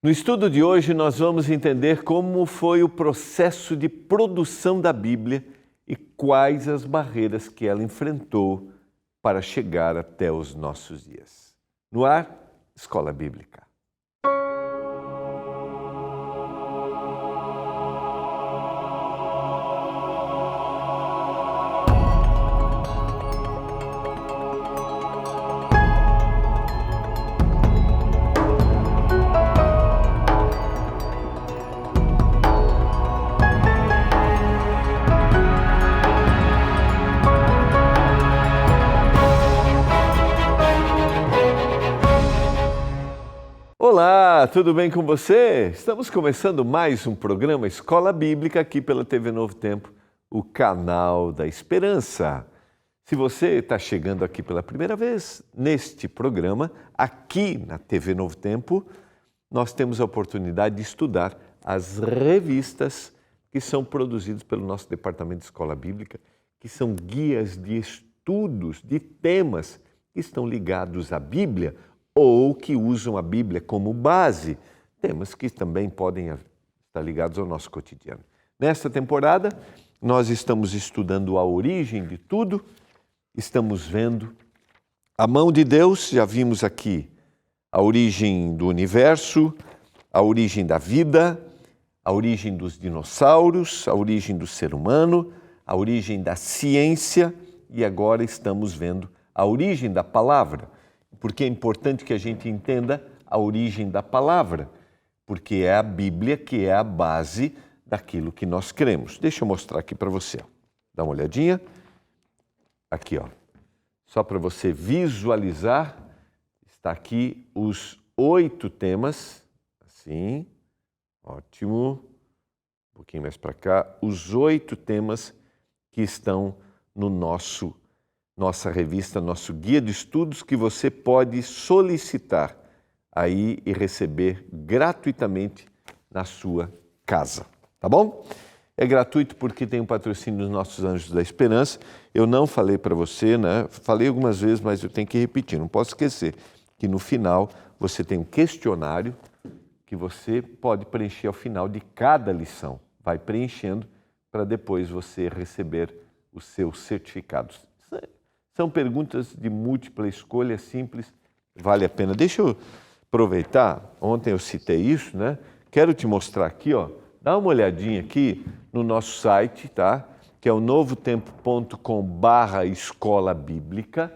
No estudo de hoje, nós vamos entender como foi o processo de produção da Bíblia e quais as barreiras que ela enfrentou para chegar até os nossos dias. No ar, Escola Bíblica. Olá, tudo bem com você? Estamos começando mais um programa Escola Bíblica aqui pela TV Novo Tempo, o canal da esperança. Se você está chegando aqui pela primeira vez neste programa, aqui na TV Novo Tempo, nós temos a oportunidade de estudar as revistas que são produzidas pelo nosso Departamento de Escola Bíblica, que são guias de estudos, de temas que estão ligados à Bíblia, ou que usam a Bíblia como base, temas que também podem estar ligados ao nosso cotidiano. Nesta temporada, nós estamos estudando a origem de tudo, estamos vendo a mão de Deus, já vimos aqui a origem do universo, a origem da vida, a origem dos dinossauros, a origem do ser humano, a origem da ciência e agora estamos vendo a origem da palavra. Porque é importante que a gente entenda a origem da palavra, porque é a Bíblia que é a base daquilo que nós cremos. Deixa eu mostrar aqui para você. Dá uma olhadinha. Aqui, ó. Só para você visualizar, está aqui os 8 temas. Assim, ótimo. Um pouquinho mais para cá. Os 8 temas que estão no nossa revista, nosso guia de estudos, que você pode solicitar aí e receber gratuitamente na sua casa, tá bom? É gratuito porque tem um patrocínio dos nossos Anjos da Esperança. Eu não falei para você, né? Falei algumas vezes, mas eu tenho que repetir, não posso esquecer que no final você tem um questionário que você pode preencher ao final de cada lição. Vai preenchendo para depois você receber os seus certificados. São perguntas de múltipla escolha, simples, vale a pena. Deixa eu aproveitar, ontem eu citei isso, né? Quero te mostrar aqui, ó. Dá uma olhadinha aqui no nosso site, tá? Que é o novotempo.com/escola bíblica.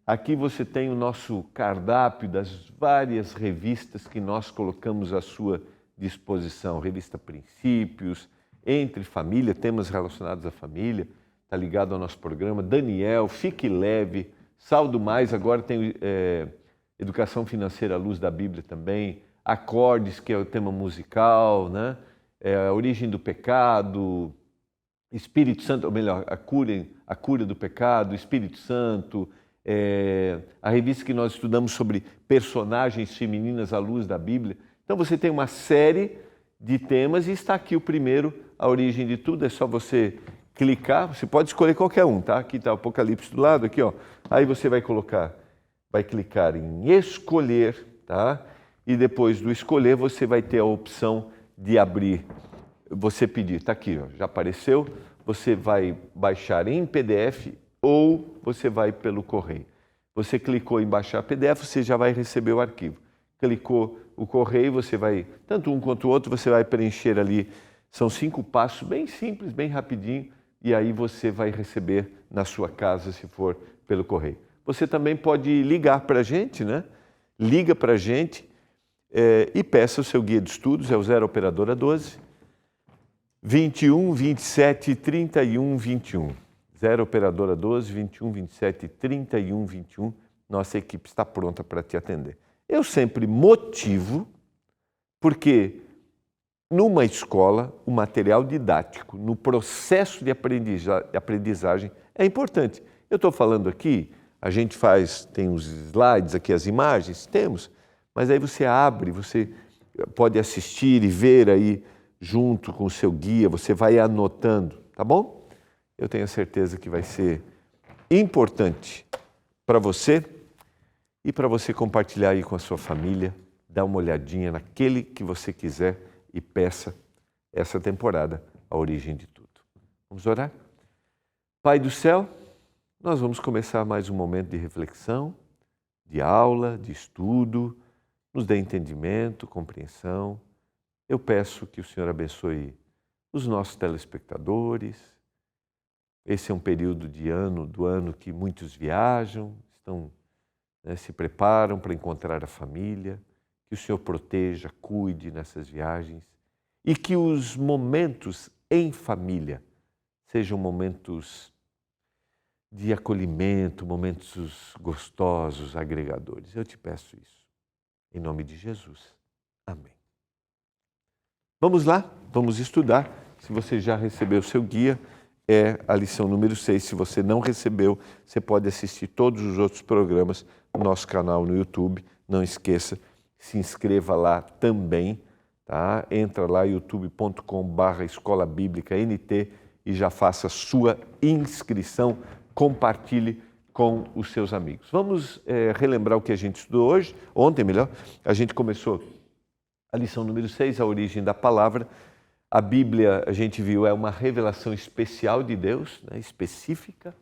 Aqui você tem o nosso cardápio das várias revistas que nós colocamos à sua disposição. Revista Princípios, Entre Família, temas relacionados à família. Está ligado ao nosso programa, Daniel, Fique Leve, Saldo Mais, agora tem Educação Financeira à Luz da Bíblia também, Acordes, que é o tema musical, né? A Origem do Pecado, Espírito Santo, ou melhor, a cura do pecado, Espírito Santo, a revista que nós estudamos sobre personagens femininas à luz da Bíblia. Então você tem uma série de temas e está aqui o primeiro, A Origem de Tudo, é só você clicar, você pode escolher qualquer um, tá? Aqui está o Apocalipse do lado, aqui, ó. Aí você vai clicar em escolher, tá? E depois do escolher, você vai ter a opção de abrir, você pedir, tá aqui, ó, já apareceu, você vai baixar em PDF ou você vai pelo correio. Você clicou em baixar PDF, você já vai receber o arquivo. Clicou o correio, você vai, tanto um quanto o outro, você vai preencher ali, são 5 passos, bem simples, bem rapidinho, e aí você vai receber na sua casa, se for pelo correio. Você também pode ligar para a gente, né? Liga para a gente e peça o seu guia de estudos, é o 0 Operadora 12 21 27 31 21. 0 Operadora 12 21 27 31 21. Nossa equipe está pronta para te atender. Eu sempre motivo, porque numa escola, o material didático, no processo de aprendizagem, é importante. Eu estou falando aqui, a gente tem os slides aqui, as imagens, temos, mas aí você abre, você pode assistir e ver aí junto com o seu guia, você vai anotando, tá bom? Eu tenho certeza que vai ser importante para você e para você compartilhar aí com a sua família dá uma olhadinha naquele que você quiser e peça essa temporada a origem de tudo. Vamos orar? Pai do céu, nós vamos começar mais um momento de reflexão, de aula, de estudo, nos dê entendimento, compreensão. Eu peço que o Senhor abençoe os nossos telespectadores. Esse é um período do ano que muitos viajam, se preparam para encontrar a família. Que o Senhor proteja, cuide nessas viagens e que os momentos em família sejam momentos de acolhimento, momentos gostosos, agregadores. Eu te peço isso. Em nome de Jesus. Amém. Vamos lá, vamos estudar. Se você já recebeu o seu guia, é a lição número 6. Se você não recebeu, você pode assistir todos os outros programas no nosso canal no YouTube. Não esqueça, se inscreva lá também, tá? Entra lá, youtube.com/Escola Bíblica NT e já faça sua inscrição. Compartilhe com os seus amigos. Vamos relembrar o que a gente estudou hoje. Ontem, melhor, a gente começou a lição número 6, a origem da palavra. A Bíblia, a gente viu, é uma revelação especial de Deus, né, específica.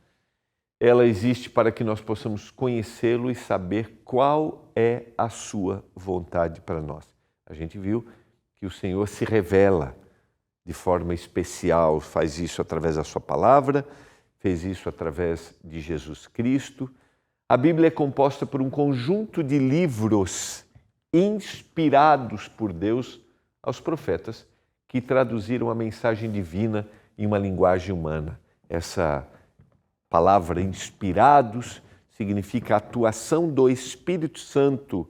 Ela existe para que nós possamos conhecê-lo e saber qual é a sua vontade para nós. A gente viu que o Senhor se revela de forma especial, faz isso através da sua palavra, fez isso através de Jesus Cristo. A Bíblia é composta por um conjunto de livros inspirados por Deus aos profetas que traduziram a mensagem divina em uma linguagem humana. Essa palavra inspirados significa a atuação do Espírito Santo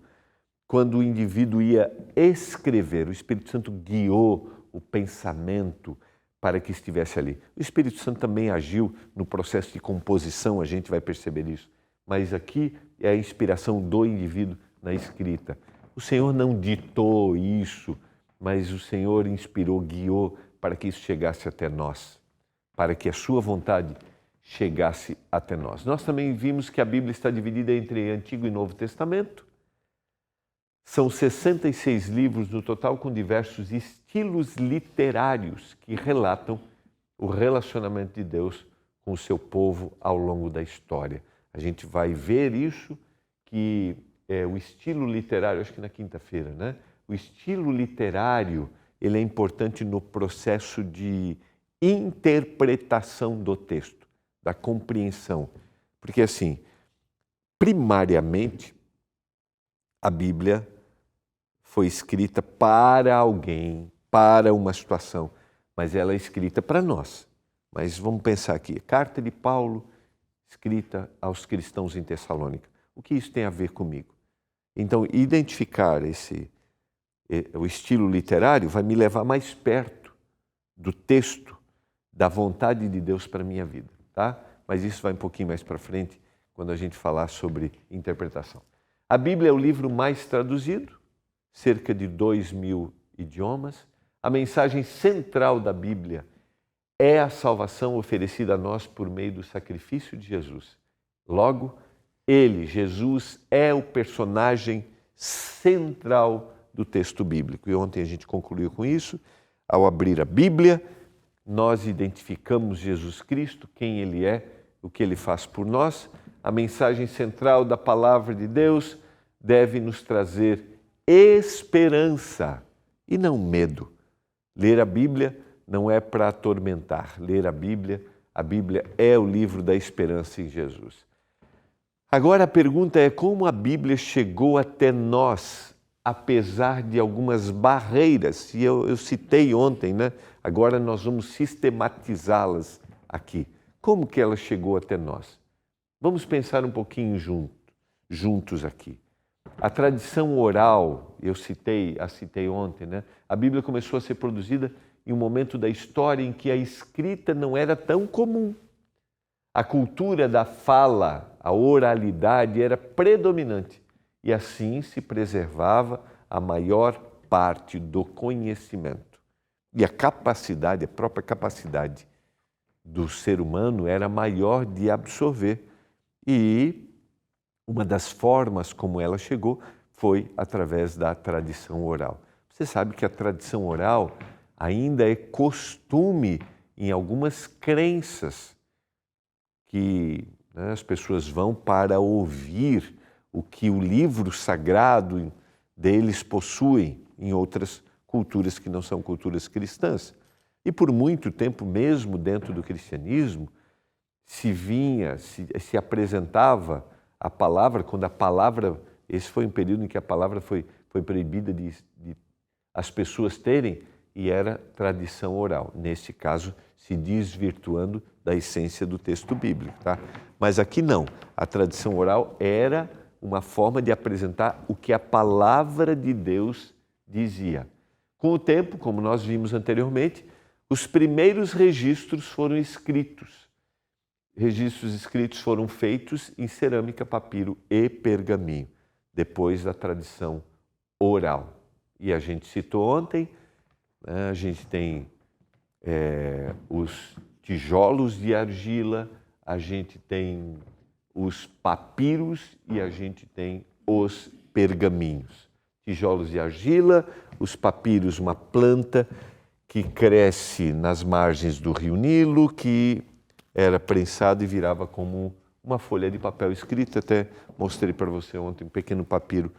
quando o indivíduo ia escrever. O Espírito Santo guiou o pensamento para que estivesse ali. O Espírito Santo também agiu no processo de composição, a gente vai perceber isso. Mas aqui é a inspiração do indivíduo na escrita. O Senhor não ditou isso, mas o Senhor inspirou, guiou para que isso chegasse até nós, para que a sua vontade chegasse até nós. Nós também vimos que a Bíblia está dividida entre Antigo e Novo Testamento. São 66 livros no total, com diversos estilos literários que relatam o relacionamento de Deus com o seu povo ao longo da história. A gente vai ver isso, que o estilo literário, acho que na quinta-feira, né? O estilo literário, ele é importante no processo de interpretação do texto, da compreensão. Porque assim, primariamente, a Bíblia foi escrita para alguém, para uma situação, mas ela é escrita para nós. Mas vamos pensar aqui, carta de Paulo, escrita aos cristãos em Tessalônica. O que isso tem a ver comigo? Então, identificar o estilo literário vai me levar mais perto do texto, da vontade de Deus para a minha vida, tá? Mas isso vai um pouquinho mais para frente, quando a gente falar sobre interpretação. A Bíblia é o livro mais traduzido, cerca de 2.000 idiomas. A mensagem central da Bíblia é a salvação oferecida a nós por meio do sacrifício de Jesus. Logo, Jesus, é o personagem central do texto bíblico. E ontem a gente concluiu com isso. Ao abrir a Bíblia, nós identificamos Jesus Cristo, quem Ele é, o que Ele faz por nós. A mensagem central da palavra de Deus deve nos trazer esperança e não medo. Ler a Bíblia não é para atormentar. Ler a Bíblia é o livro da esperança em Jesus. Agora a pergunta é como a Bíblia chegou até nós, apesar de algumas barreiras. E eu citei ontem, né? Agora nós vamos sistematizá-las aqui. Como que ela chegou até nós? Vamos pensar um pouquinho juntos aqui. A tradição oral, eu citei ontem, né? A Bíblia começou a ser produzida em um momento da história em que a escrita não era tão comum. A cultura da fala, a oralidade era predominante e assim se preservava a maior parte do conhecimento. E a própria capacidade do ser humano era maior de absorver. E uma das formas como ela chegou foi através da tradição oral. Você sabe que a tradição oral ainda é costume em algumas crenças que as pessoas vão para ouvir o que o livro sagrado deles possui em outras culturas que não são culturas cristãs. E por muito tempo, mesmo dentro do cristianismo, se apresentava a palavra, quando a palavra, esse foi um período em que a palavra foi proibida de as pessoas terem, e era tradição oral, neste caso, se desvirtuando da essência do texto bíblico. Tá? Mas aqui não, a tradição oral era uma forma de apresentar o que a palavra de Deus dizia. Com o tempo, como nós vimos anteriormente, os primeiros registros foram escritos. Registros escritos foram feitos em cerâmica, papiro e pergaminho, depois da tradição oral. E a gente citou ontem, né, a gente tem os tijolos de argila, a gente tem os papiros e a gente tem os pergaminhos. Tijolos de argila, os papiros, uma planta que cresce nas margens do rio Nilo, que era prensado e virava como uma folha de papel escrita. Até mostrei para você ontem um pequeno papiro,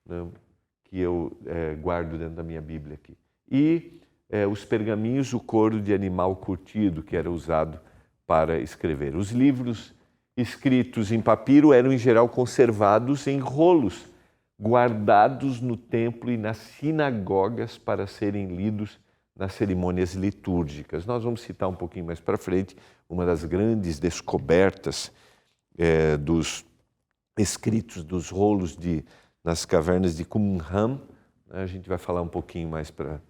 né, que eu guardo dentro da minha Bíblia aqui. E os pergaminhos, o couro de animal curtido, que era usado para escrever. Os livros escritos em papiro eram, em geral, conservados em rolos, guardados no templo e nas sinagogas para serem lidos nas cerimônias litúrgicas. Nós vamos citar um pouquinho mais para frente uma das grandes descobertas dos escritos, dos rolos nas cavernas de Qumran. A gente vai falar um pouquinho mais para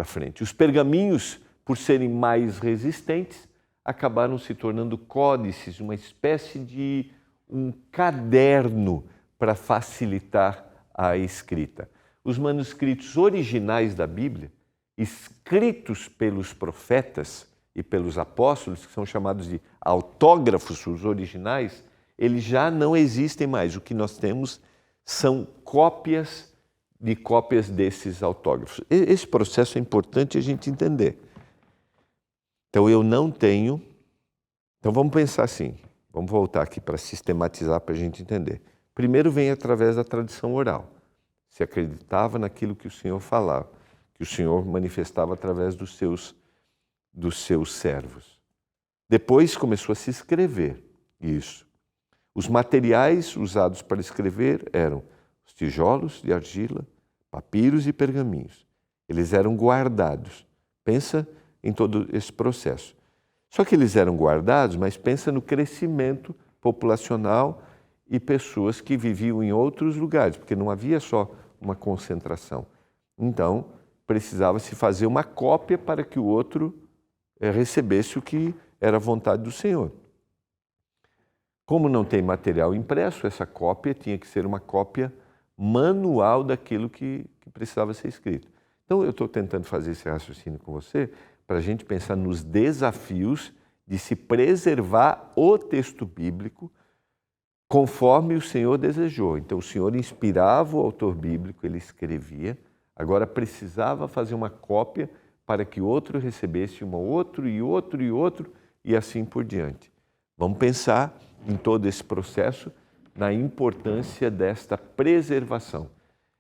frente. Os pergaminhos, por serem mais resistentes, acabaram se tornando códices, uma espécie de um caderno para facilitar a escrita. Os manuscritos originais da Bíblia, escritos pelos profetas e pelos apóstolos, que são chamados de autógrafos, os originais, eles já não existem mais. O que nós temos são cópias de cópias desses autógrafos. Esse processo é importante a gente entender. Então, eu não tenho... Então, vamos pensar assim. Vamos voltar aqui para sistematizar, para a gente entender. Primeiro vem através da tradição oral. Se acreditava naquilo que o Senhor falava, que o Senhor manifestava através dos seus servos. Depois começou a se escrever isso. Os materiais usados para escrever eram os tijolos de argila, papiros e pergaminhos. Eles eram guardados. Pensa em todo esse processo. Só que eles eram guardados, mas pensa no crescimento populacional e pessoas que viviam em outros lugares, porque não havia só uma concentração. Então, precisava-se fazer uma cópia para que o outro recebesse o que era a vontade do Senhor. Como não tem material impresso, essa cópia tinha que ser uma cópia manual daquilo que precisava ser escrito. Então, eu estou tentando fazer esse raciocínio com você para a gente pensar nos desafios de se preservar o texto bíblico conforme o Senhor desejou. Então, o Senhor inspirava o autor bíblico, ele escrevia, agora precisava fazer uma cópia para que outro recebesse uma outro e outro e outro e assim por diante. Vamos pensar em todo esse processo, na importância desta preservação.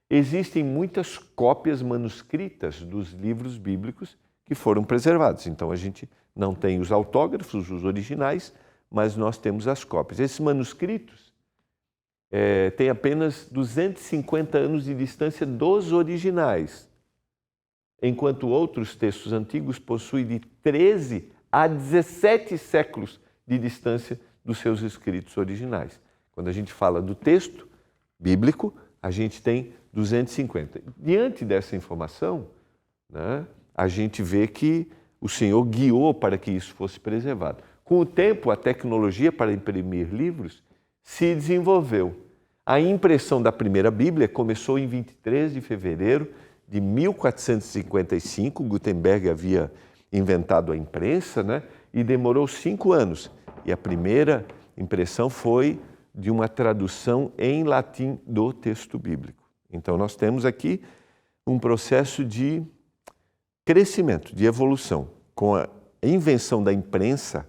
Existem muitas cópias manuscritas dos livros bíblicos que foram preservados. Então, a gente não tem os autógrafos, os originais, mas nós temos as cópias. Esses manuscritos têm apenas 250 anos de distância dos originais, enquanto outros textos antigos possuem de 13 a 17 séculos de distância dos seus escritos originais. Quando a gente fala do texto bíblico, a gente tem 250. Diante dessa informação, né, a gente vê que o Senhor guiou para que isso fosse preservado. Com o tempo, a tecnologia para imprimir livros se desenvolveu. A impressão da primeira Bíblia começou em 23 de fevereiro de 1455. Gutenberg havia inventado a imprensa, né? E demorou 5 anos. E a primeira impressão foi de uma tradução em latim do texto bíblico. Então nós temos aqui um processo de crescimento, de evolução. Com a invenção da imprensa,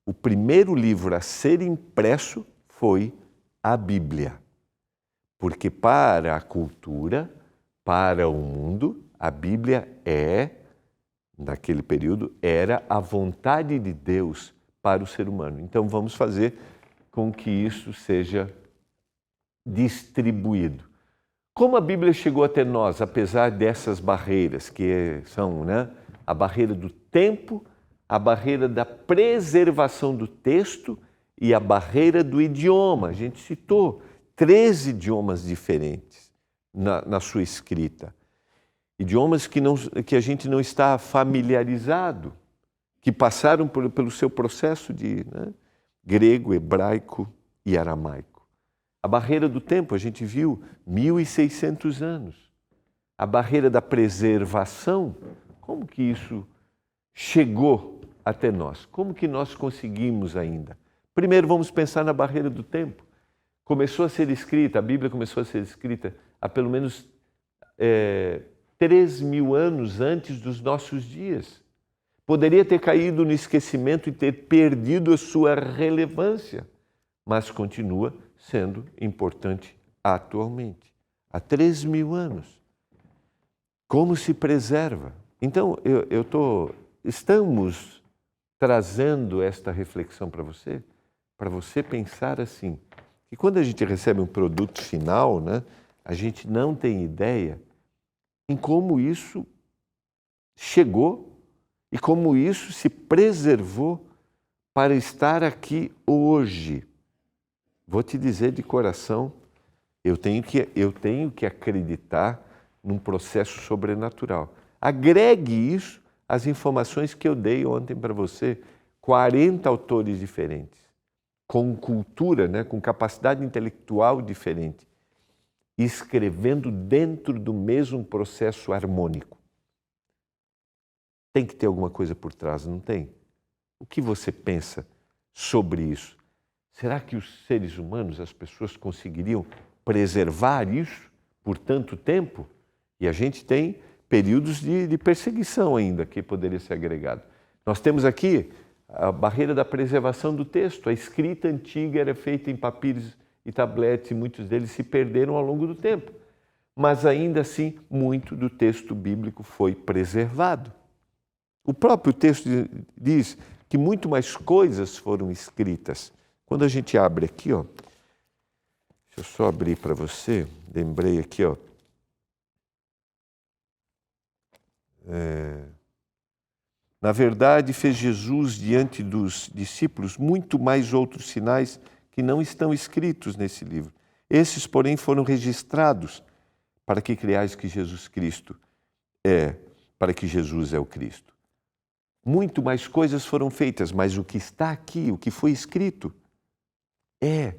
o primeiro livro a ser impresso foi a Bíblia. Porque para a cultura, para o mundo, a Bíblia naquele período, era a vontade de Deus para o ser humano. Então vamos fazer com que isso seja distribuído. Como a Bíblia chegou até nós, apesar dessas barreiras, que são, a barreira do tempo, a barreira da preservação do texto e a barreira do idioma. A gente citou 3 idiomas diferentes na sua escrita. Idiomas que a gente não está familiarizado, que passaram pelo seu processo de grego, hebraico e aramaico. A barreira do tempo, a gente viu 1.600 anos. A barreira da preservação, como que isso chegou até nós? Como que nós conseguimos ainda? Primeiro vamos pensar na barreira do tempo. Começou a ser escrita, a Bíblia começou a ser escrita há pelo menos 3.000 anos antes dos nossos dias. Poderia ter caído no esquecimento e ter perdido a sua relevância, mas continua sendo importante atualmente. Há 3.000 anos. Como se preserva? Então, estamos trazendo esta reflexão para você pensar assim, que quando a gente recebe um produto final, a gente não tem ideia em como isso chegou e como isso se preservou para estar aqui hoje. Vou te dizer de coração, eu tenho que acreditar num processo sobrenatural. Agregue isso às informações que eu dei ontem para você, 40 autores diferentes, com cultura, com capacidade intelectual diferente, escrevendo dentro do mesmo processo harmônico. Tem que ter alguma coisa por trás, não tem? O que você pensa sobre isso? Será que os seres humanos, as pessoas conseguiriam preservar isso por tanto tempo? E a gente tem períodos de perseguição ainda que poderia ser agregado. Nós temos aqui a barreira da preservação do texto. A escrita antiga era feita em papiros e tabletes e muitos deles se perderam ao longo do tempo. Mas ainda assim, muito do texto bíblico foi preservado. O próprio texto diz que muito mais coisas foram escritas. Quando a gente abre aqui, deixa eu só abrir para você, lembrei aqui, na verdade, fez Jesus diante dos discípulos muito mais outros sinais que não estão escritos nesse livro. Esses, porém, foram registrados para que creiais que Jesus é o Cristo. Muito mais coisas foram feitas, mas o que está aqui, o que foi escrito, é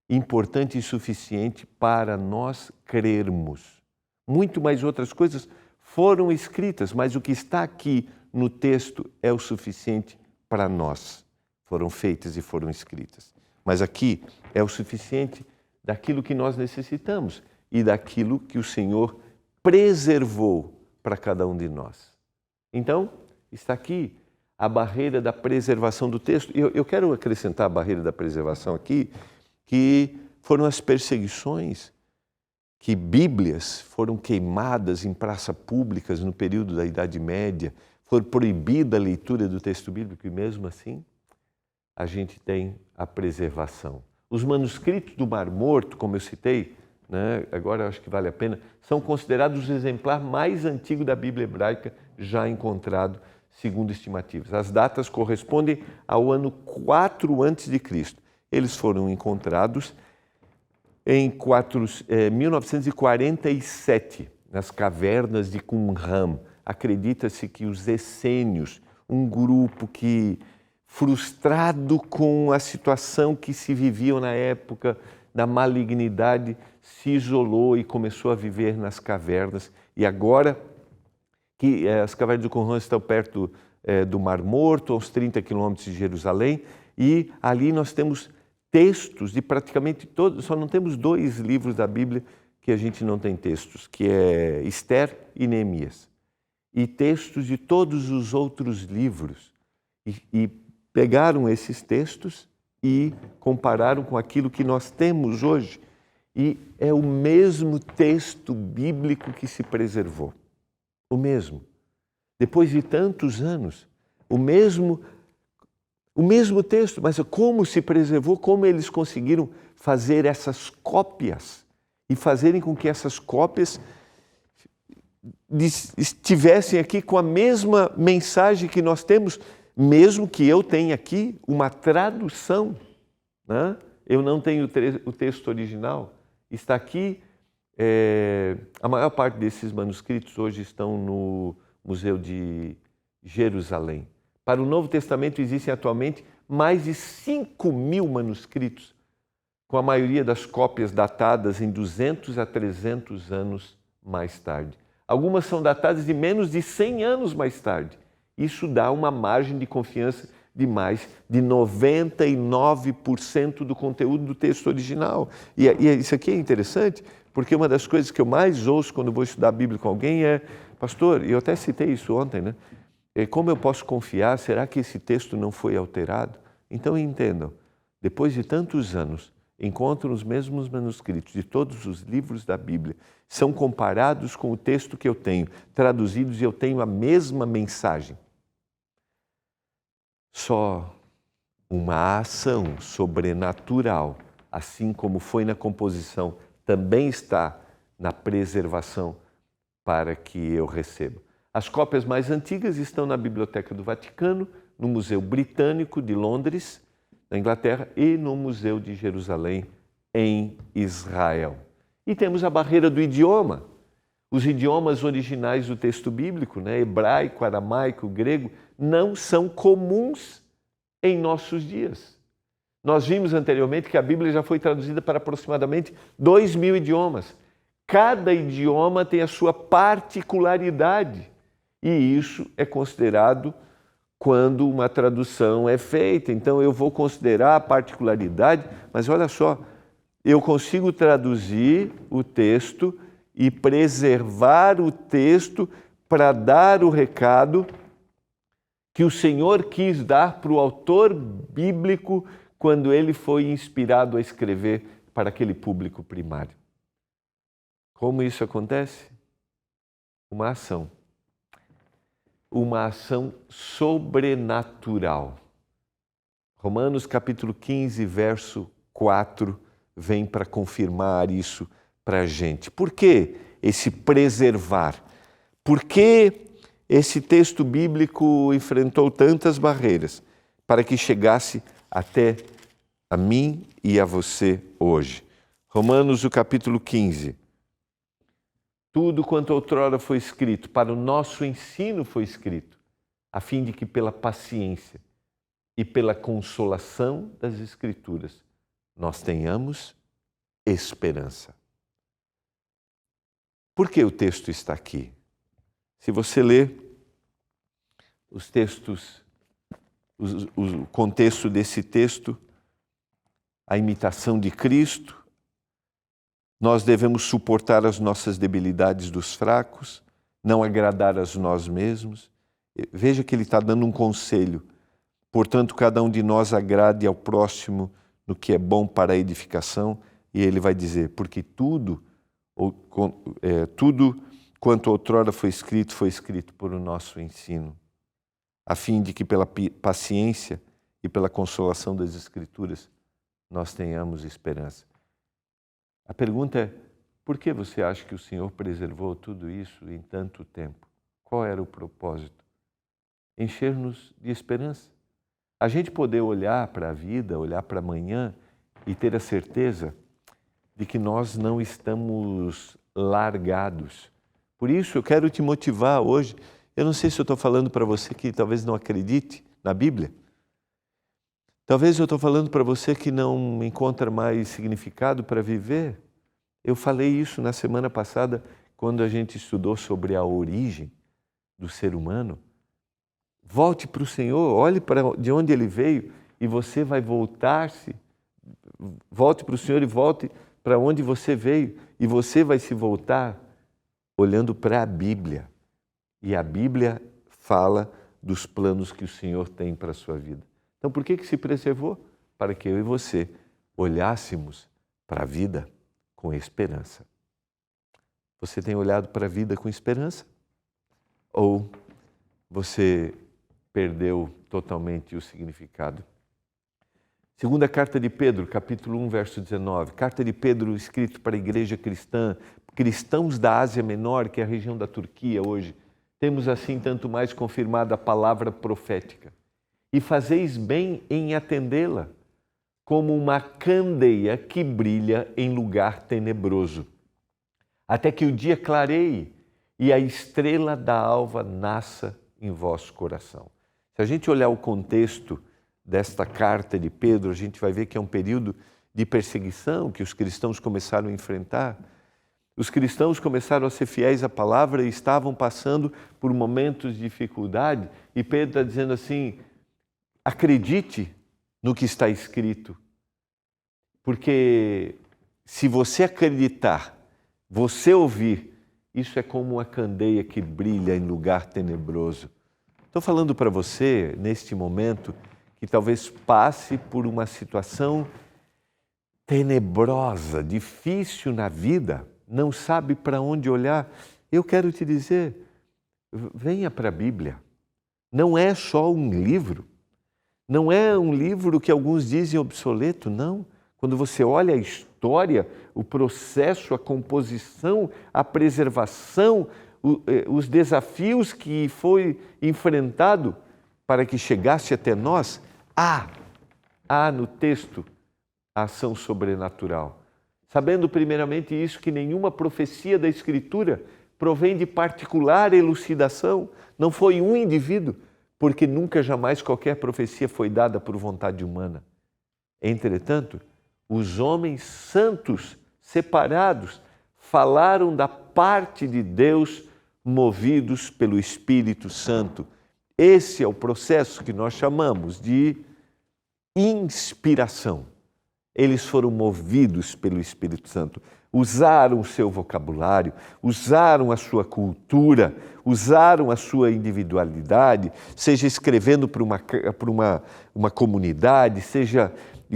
importante e suficiente para nós crermos. Muito mais outras coisas foram escritas, mas o que está aqui no texto é o suficiente para nós. Foram feitas e foram escritas. Mas aqui é o suficiente daquilo que nós necessitamos e daquilo que o Senhor preservou para cada um de nós. Então, está aqui a barreira da preservação do texto. Eu quero acrescentar a barreira da preservação aqui, que foram as perseguições, que Bíblias foram queimadas em praças públicas no período da Idade Média, foi proibida a leitura do texto bíblico e mesmo assim a gente tem a preservação. Os manuscritos do Mar Morto, como eu citei, agora eu acho que vale a pena, são considerados o exemplar mais antigo da Bíblia hebraica já encontrado, segundo estimativas. As datas correspondem ao ano 4 a.C. Eles foram encontrados em 1947, nas cavernas de Qumran. Acredita-se que os essênios, um grupo que, frustrado com a situação que se vivia na época da malignidade, se isolou e começou a viver nas cavernas. E agora que as cavernas de Qumran estão perto do Mar Morto, aos 30 quilômetros de Jerusalém, e ali nós temos textos de praticamente todos, só não temos 2 livros da Bíblia que a gente não tem textos, que é Esther e Neemias, e textos de todos os outros livros, e pegaram esses textos e compararam com aquilo que nós temos hoje, e é o mesmo texto bíblico que se preservou, o mesmo. Depois de tantos anos, o mesmo texto, mas como se preservou, como eles conseguiram fazer essas cópias e fazerem com que essas cópias estivessem aqui com a mesma mensagem que nós temos, mesmo que eu tenha aqui uma tradução, né? Eu não tenho o texto original, está aqui, a maior parte desses manuscritos hoje estão no Museu de Jerusalém. Para o Novo Testamento existem atualmente mais de 5.000 manuscritos, com a maioria das cópias datadas em 200 a 300 anos mais tarde. Algumas são datadas de menos de 100 anos mais tarde. Isso dá uma margem de confiança de mais de 99% do conteúdo do texto original. E isso aqui é interessante, porque uma das coisas que eu mais ouço quando vou estudar a Bíblia com alguém é: pastor, e eu até citei isso ontem, né? Como eu posso confiar? Será que esse texto não foi alterado? Então entendam, depois de tantos anos, encontram os mesmos manuscritos de todos os livros da Bíblia, são comparados com o texto que eu tenho, traduzidos, e eu tenho a mesma mensagem. Só uma ação sobrenatural, assim como foi na composição, também está na preservação para que eu receba. As cópias mais antigas estão na Biblioteca do Vaticano, no Museu Britânico de Londres, na Inglaterra, e no Museu de Jerusalém, em Israel. E temos a barreira do idioma. Os idiomas originais do texto bíblico, né, hebraico, aramaico, grego, não são comuns em nossos dias. Nós vimos anteriormente que a Bíblia já foi traduzida para aproximadamente 2.000 idiomas. Cada idioma tem a sua particularidade. E isso é considerado quando uma tradução é feita. Então eu vou considerar a particularidade, mas olha só, eu consigo traduzir o texto e preservar o texto para dar o recado que o Senhor quis dar para o autor bíblico quando ele foi inspirado a escrever para aquele público primário. Como isso acontece? Uma ação sobrenatural. Romanos capítulo 15, verso 4, vem para confirmar isso para a gente. Por que esse preservar? Por que esse texto bíblico enfrentou tantas barreiras para que chegasse até a mim e a você hoje? Romanos, o capítulo 15. Tudo quanto outrora foi escrito, para o nosso ensino foi escrito, a fim de que pela paciência e pela consolação das Escrituras nós tenhamos esperança. Por que o texto está aqui? Se você ler os textos, o contexto desse texto, a imitação de Cristo, nós devemos suportar as nossas debilidades dos fracos, não agradar a nós mesmos. Veja que ele está dando um conselho. Portanto, cada um de nós agrade ao próximo no que é bom para a edificação. E ele vai dizer, porque tudo quanto outrora foi escrito por o nosso ensino, a fim de que pela paciência e pela consolação das Escrituras nós tenhamos esperança. A pergunta é, por que você acha que o Senhor preservou tudo isso em tanto tempo? Qual era o propósito? Encher-nos de esperança. A gente poder olhar para a vida, olhar para amanhã e ter a certeza de que nós não estamos largados. Por isso eu quero te motivar hoje. Eu não sei se eu estou falando para você que talvez não acredite na Bíblia. Talvez eu estou falando para você que não encontra mais significado para viver. Eu falei isso na semana passada, quando a gente estudou sobre a origem do ser humano. Volte para o Senhor, olhe para de onde Ele veio e você vai voltar-se. Volte para o Senhor e volte para onde você veio e você vai se voltar olhando para a Bíblia. E a Bíblia fala dos planos que o Senhor tem para a sua vida. Então, por que se preservou? Para que eu e você olhássemos para a vida com esperança. Você tem olhado para a vida com esperança? Ou você perdeu totalmente o significado? Segunda carta de Pedro, capítulo 1, verso 19. Carta de Pedro escrita para a igreja cristã, cristãos da Ásia Menor, que é a região da Turquia hoje. Temos assim tanto mais confirmada a palavra profética. E fazeis bem em atendê-la, como uma candeia que brilha em lugar tenebroso, até que o dia clareie e a estrela da alva nasça em vosso coração. Se a gente olhar o contexto desta carta de Pedro, a gente vai ver que é um período de perseguição que os cristãos começaram a enfrentar. Os cristãos começaram a ser fiéis à palavra e estavam passando por momentos de dificuldade. E Pedro está dizendo assim, acredite no que está escrito. Porque se você acreditar, você ouvir, isso é como uma candeia que brilha em lugar tenebroso. Estou falando para você, neste momento, que talvez passe por uma situação tenebrosa, difícil na vida, não sabe para onde olhar. Eu quero te dizer, venha para a Bíblia. Não é só um livro, não é um livro que alguns dizem obsoleto, não. Quando você olha a história, o processo, a composição, a preservação, os desafios que foi enfrentado para que chegasse até nós, há no texto a ação sobrenatural. Sabendo primeiramente isso, que nenhuma profecia da Escritura provém de particular elucidação, não foi um indivíduo, porque nunca jamais qualquer profecia foi dada por vontade humana. Entretanto, os homens santos, separados, falaram da parte de Deus, movidos pelo Espírito Santo. Esse é o processo que nós chamamos de inspiração. Eles foram movidos pelo Espírito Santo, usaram o seu vocabulário, usaram a sua cultura, usaram a sua individualidade, seja escrevendo para uma comunidade, seja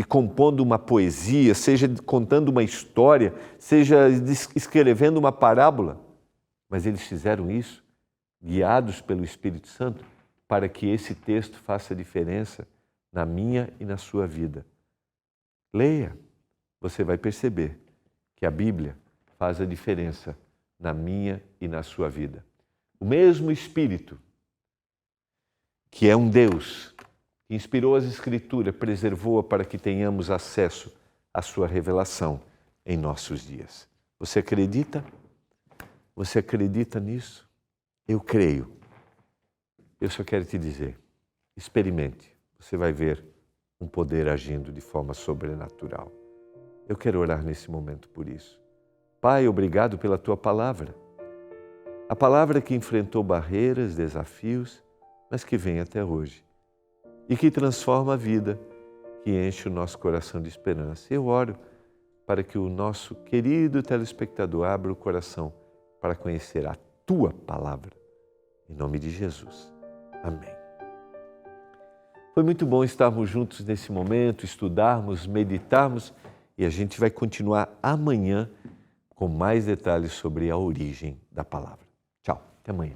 compondo uma poesia, seja contando uma história, seja escrevendo uma parábola. Mas eles fizeram isso guiados pelo Espírito Santo para que esse texto faça diferença na minha e na sua vida. Leia, você vai perceber que a Bíblia faz a diferença na minha e na sua vida. O mesmo Espírito, que é um Deus, que inspirou as Escrituras, preservou-a para que tenhamos acesso à sua revelação em nossos dias. Você acredita? Você acredita nisso? Eu creio. Eu só quero te dizer, experimente, você vai ver um poder agindo de forma sobrenatural. Eu quero orar nesse momento por isso. Pai, obrigado pela Tua palavra. A palavra que enfrentou barreiras, desafios, mas que vem até hoje. E que transforma a vida, que enche o nosso coração de esperança. Eu oro para que o nosso querido telespectador abra o coração para conhecer a Tua palavra. Em nome de Jesus. Amém. Foi muito bom estarmos juntos nesse momento, estudarmos, meditarmos e a gente vai continuar amanhã com mais detalhes sobre a origem da palavra. Tchau, até amanhã.